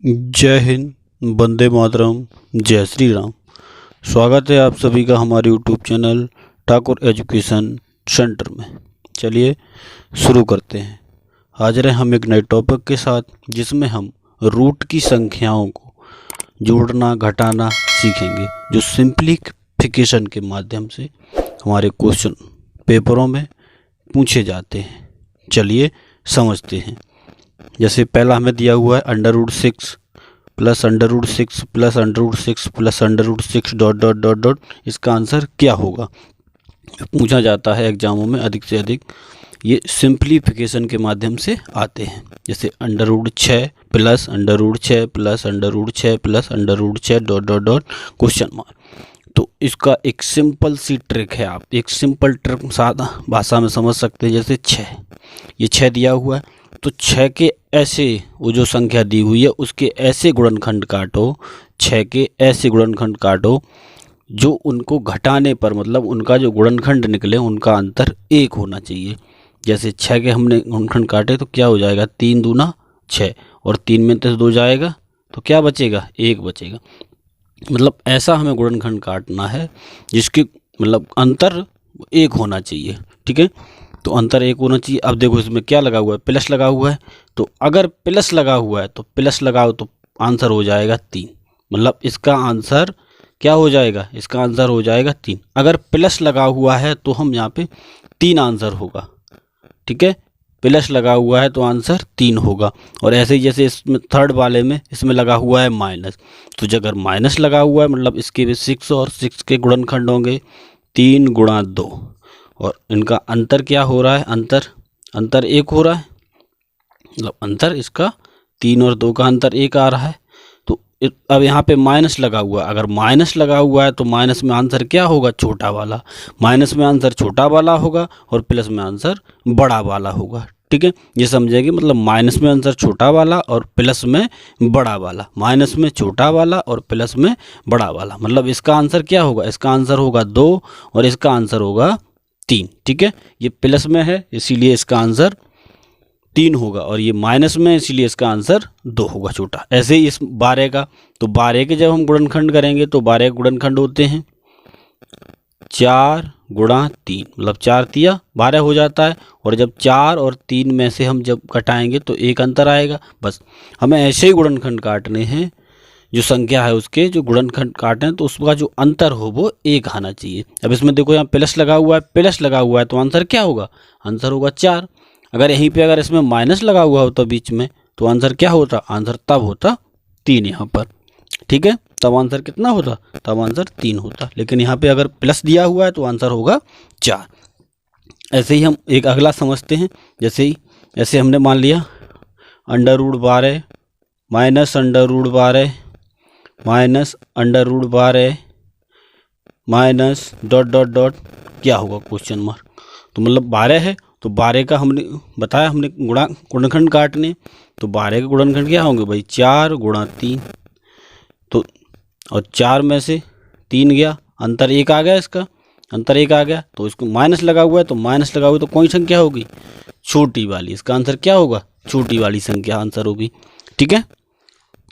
जय हिंद, वंदे मातरम, जय श्री राम। स्वागत है आप सभी का हमारे YouTube channel Thakur education centre में। चलिए शुरू करते हैं। हाजिर हैं हम एक नए टॉपिक के साथ, जिसमें हम रूट की संख्याओं को जोड़ना घटाना सीखेंगे, जो सिंप्लीफिकेशन के माध्यम से हमारे क्वेश्चन पेपरों में पूछे जाते हैं। चलिए समझते हैं। जैसे पहला हमें दिया हुआ है √6 plus √6 plus √6 plus √6 dot dot dot dot. इसका आंसर क्या होगा पूछा जाता है एग्जामों में अधिक से अधिक। ये सिंप्लीफिकेशन के माध्यम से आते हैं। जैसे √6 plus √6 plus √6 plus √6 dot dot dot question mark. तो इसका एक सिंपल सी ट्रिक है, आप एक सिंपल ट्रिक सादा भाषा में समझ सकते हैं। जैसे 6, ये 6 दिया हुआ है, तो 6 के ऐसे वो जो संख्या दी हुई है उसके ऐसे गुणनखंड काटो, 6 के ऐसे गुणनखंड काटो जो उनको घटाने पर मतलब उनका जो गुणनखंड निकले उनका अंतर 1 होना चाहिए। जैसे 6 के हमने गुणनखंड काटे तो क्या हो जाएगा, 3 दूना 6 और 3 में से 2 जाएगा तो क्या बचेगा, 1 बचेगा। मतलब ऐसा हमें गुणनखंड काटना है जिसके मतलब अंतर 1 होना चाहिए। ठीक है, तो अंतर 1 होना चाहिए। अब देखो इसमें क्या लगा हुआ है, प्लस लगा हुआ है। तो अगर प्लस लगा हुआ है तो प्लस लगाओ तो आंसर हो जाएगा 3। मतलब इसका आंसर क्या हो जाएगा, इसका आंसर हो जाएगा 3। अगर प्लस लगा हुआ है तो हम यहाँ पे 3 आंसर होगा। ठीक है, प्लस लगा हुआ है तो आंसर 3 होगा। और ऐसे ही जैसे इसमें थर्ड वाले में इसमें लगा हुआ है माइनस, तो जब अगर माइनस लगा हुआ है मतलब इसके भी 6 और 6 के गुणनखंड होंगे 3 गुणा 2, और इनका अंतर क्या हो रहा है, अंतर 1 हो रहा है। मतलब अंतर इसका 3 और 2 का अंतर 1 आ रहा है। तो अब यहाँ पे माइनस लगा हुआ है, अगर माइनस लगा हुआ है तो माइनस में आंसर क्या होगा, छोटा वाला। माइनस में आंसर छोटा वाला होगा और प्लस में आंसर बड़ा वाला होगा। ठीक है, ये समझेंगे। मतलब माइनस में आंसर छोटा वाला और प्लस में बड़ा वाला, माइनस में छोटा वाला और प्लस में बड़ा वाला। मतलब इसका आंसर क्या होगा, इसका आंसर होगा 2 और इसका आंसर होगा 3। ठीक है, ये प्लस में है इसीलिए इसका आंसर 3 होगा, और ये माइनस में इसीलिए इसका आंसर 2 होगा, छोटा। ऐसे ही इस 12 का, तो 12 के जब हम गुणनखंड करेंगे तो 12 के गुणनखंड होते हैं 4 गुणा 3, मतलब 4 तिया 12 हो जाता है। और जब 4 और 3 में से हम जब घटाएंगे तो 1 अंतर आएगा। बस हमें ऐसे ही गुणनखंड काटने हैं, जो संख्या है उसके जो गुणनखंड काटे हैं तो उसका जो अंतर हो वो 1 आना चाहिए। अब इसमें देखो यहाँ प्लस लगा हुआ है, प्लस लगा हुआ है तो आंसर क्या होगा, आंसर होगा 4। अगर यहीं पे अगर इसमें माइनस लगा हुआ होता बीच में तो आंसर क्या होता, आंसर तब होता 3 यहाँ पर। ठीक है, तब आंसर कितना होता, तब आंसर 3 होता। लेकिन यहाँ पे अगर प्लस दिया हुआ है तो आंसर होगा 4। ऐसे ही हम एक अगला समझते हैं। ऐसे हमने मान लिया √12 minus √12 minus √12 minus dot dot dot क्या होगा, क्वेश्चन मार्क। तो मतलब 12 है तो 12 का हमने बताया, हमने गुणनखंड काटने, तो 12 के गुणनखंड क्या होंगे भाई, 4 गुणा 3। तो और 4 में से 3 गया, अंतर 1 आ गया, इसका अंतर 1 आ गया। तो इसको माइनस लगा हुआ है तो माइनस लगा हुआ तो कौन सी संख्या होगी, छोटी वाली। इसका आंसर क्या होगा, छोटी वाली संख्या आंसर होगी। ठीक है,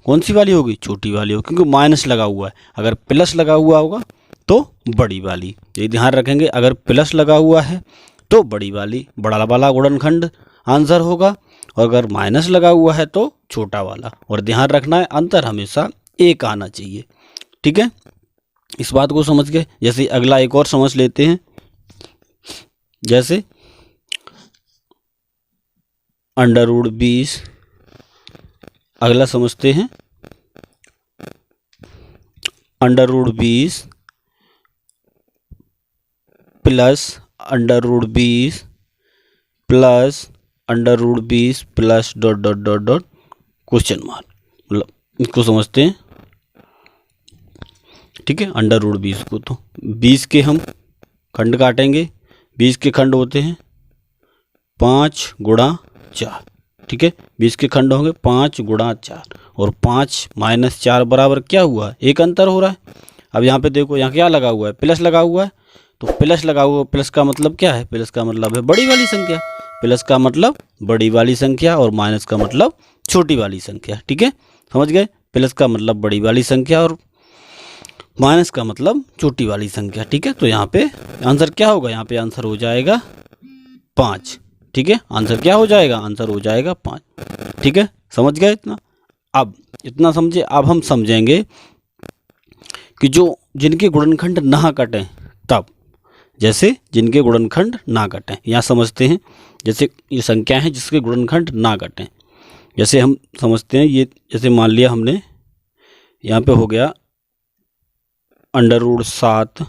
कौन सी वाली होगी, छोटी वाली होगी, क्योंकि माइनस लगा हुआ है। अगर प्लस लगा हुआ होगा तो बड़ी वाली। ये ध्यान रखेंगे, अगर प्लस लगा हुआ है तो बड़ी वाली, बड़ा वाला गुणनखंड आंसर होगा, और अगर माइनस लगा हुआ है तो छोटा वाला। और ध्यान रखना है अंतर हमेशा 1 आना चाहिए। ठीक है, इस बात को समझ गए। जैसे अगला एक और समझ लेते हैं। जैसे √20, अगला समझते हैं √20 plus √20 plus √20 plus dot dot dot dot question mark. मतलब इसको समझते हैं। ठीक है, √20 को तो 20 के हम खंड काटेंगे। 20 के खंड होते हैं 5 गुणा 4। ठीक है, 20 के खंड होंगे 5 गुणा 4, और 5 माइनस 4 बराबर क्या हुआ, 1 अंतर हो रहा है। अब यहाँ पे देखो, यहाँ क्या लगा हुआ है, प्लस लगा हुआ है। तो प्लस लगा हुआ, प्लस का मतलब क्या है, प्लस का मतलब है बड़ी वाली संख्या। प्लस का मतलब बड़ी वाली संख्या और माइनस का मतलब छोटी वाली संख्या। ठीक है, समझ गए। प्लस का मतलब बड़ी वाली संख्या और माइनस का मतलब छोटी वाली संख्या। ठीक है, तो यहाँ पे आंसर क्या होगा, यहाँ पे आंसर हो जाएगा 5। ठीक है, आंसर क्या हो जाएगा, आंसर हो जाएगा 5। ठीक है, समझ गए इतना। अब इतना समझे, अब हम समझेंगे कि जो जिनके गुणनखंड ना कटें तब, जैसे जिनके गुणनखंड ना कटें, यहाँ समझते हैं। जैसे ये संख्या है जिसके गुणनखंड ना कटें, जैसे हम समझते हैं ये, जैसे मान लिया हमने यहाँ पे हो गया √7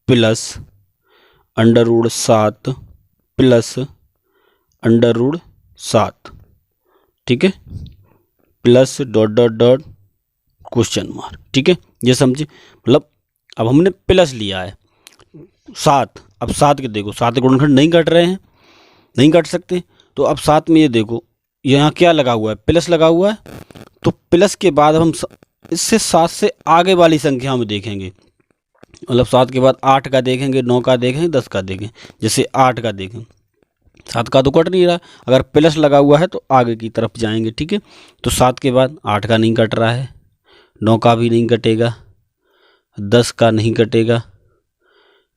प्लस √7 प्लस √7। ठीक है, plus dot dot dot question mark. ठीक है, ये समझे। मतलब अब हमने प्लस लिया है 7, अब 7 के देखो 7 के गुणनखंड नहीं कट रहे हैं, नहीं कट सकते। तो अब 7 में ये देखो यहाँ क्या लगा हुआ है, प्लस लगा हुआ है। तो प्लस के बाद हम इससे 7 से आगे वाली संख्या में देखेंगे, मतलब 7 के बाद 8 का देखेंगे, 9 का देखेंगे, 10 का देखें। जैसे 8 का देखें, 7 का तो कट नहीं रहा, अगर प्लस लगा हुआ है तो आगे की तरफ जाएंगे। ठीक है, तो 7 के बाद 8 का नहीं कट रहा है, 9 का भी नहीं कटेगा, 10 का नहीं कटेगा,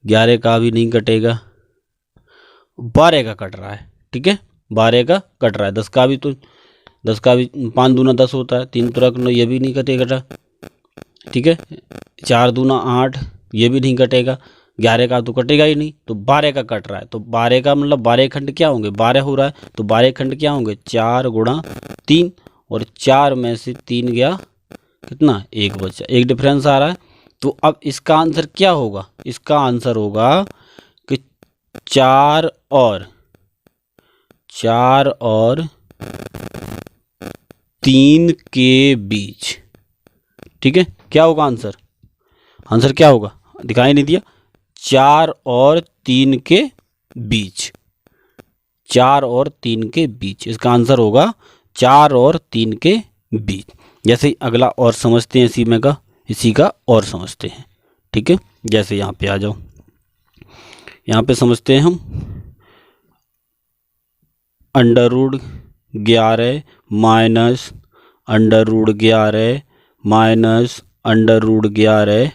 11 का भी नहीं कटेगा, 12 का कट रहा है। ठीक है, 12 का कट रहा है, 10 का भी, तो 10 का भी 5 दूना 10 होता है, 3 3 9, ये भी नहीं कटेगा। ठीक है, 4 दूना 8, ये भी नहीं कटेगा, 11 का तो कटेगा ही नहीं, तो 12 का कट रहा है। तो 12 का मतलब 12 खंड क्या होंगे, 12 हो रहा है, तो 12 खंड क्या होंगे, 4 गुणा 3, और 4 में से 3 गया कितना, 1 बचा, 1 डिफरेंस आ रहा है। तो अब इसका आंसर क्या होगा, इसका आंसर होगा कि 4 और 3 के बीच। ठीक है, क्या होगा आंसर, आंसर क्या होगा, दिखाई नहीं दिया, 4 और 3 के बीच, 4 और 3 के बीच, इसका आंसर होगा 4 और 3 के बीच। जैसे अगला और समझते हैं, इसी का और समझते हैं। ठीक है, जैसे यहाँ पे आ जाओ, यहाँ पे समझते हैं हम √11 minus √11 minus √11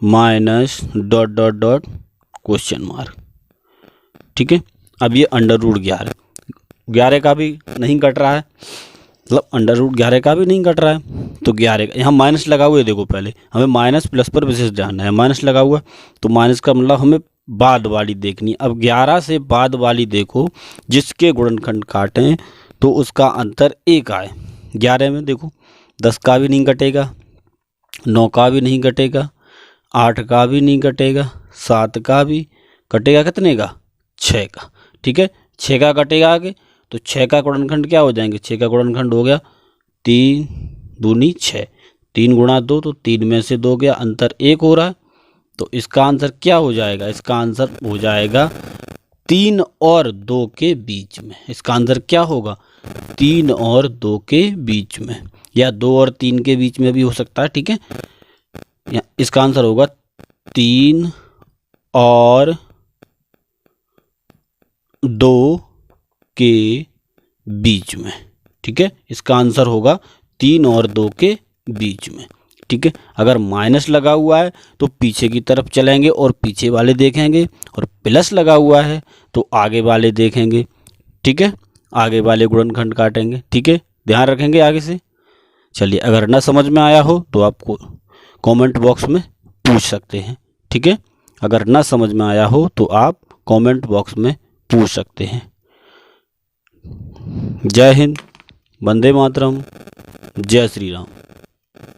minus dot dot dot question mark. ठीक है, अब ये √11 का भी नहीं कट रहा है, मतलब √11 का भी नहीं कट रहा है, तो 11 का यहाँ माइनस लगा हुआ है। देखो पहले हमें माइनस प्लस पर विशेष ध्यान है, माइनस लगा हुआ है, तो माइनस का मतलब हमें बाद वाली देखनी। अब 11 से बाद वाली देखो, जिसके गुणनखंड काटें तो उसका अंतर 1 आए। 11 में देखो 10 का भी नहीं कटेगा, 9 का भी नहीं कटेगा, 8 का भी नहीं कटेगा, 7 का भी कटेगा, कितने का, 6 का। ठीक है, 6 का कटेगा आगे, तो 6 का गुणनखंड क्या हो जाएंगे, 6 का गुणनखंड हो गया 3 दूनी 6, 3 गुणा 2, तो 3 में से 2 गया, अंतर 1 हो रहा है। तो इसका आंसर क्या हो जाएगा, इसका आंसर हो जाएगा 3 और 2 के बीच में। इसका आंसर क्या होगा, 3 और 2 के बीच में, या 2 और 3 के बीच में भी हो सकता है। ठीक है, इसका आंसर होगा 3 और 2 के बीच में। ठीक है, इसका आंसर होगा 3 और 2 के बीच में। ठीक है, अगर माइनस लगा हुआ है तो पीछे की तरफ चलेंगे और पीछे वाले देखेंगे, और प्लस लगा हुआ है तो आगे वाले देखेंगे। ठीक है, आगे वाले गुणनखंड काटेंगे। ठीक है, ध्यान रखेंगे आगे से। चलिए, अगर ना समझ में आया हो तो आपको कमेंट बॉक्स में पूछ सकते हैं। ठीक है, अगर ना समझ में आया हो तो आप कमेंट बॉक्स में पूछ सकते हैं। जय हिंद, वंदे मातरम, जय श्री राम।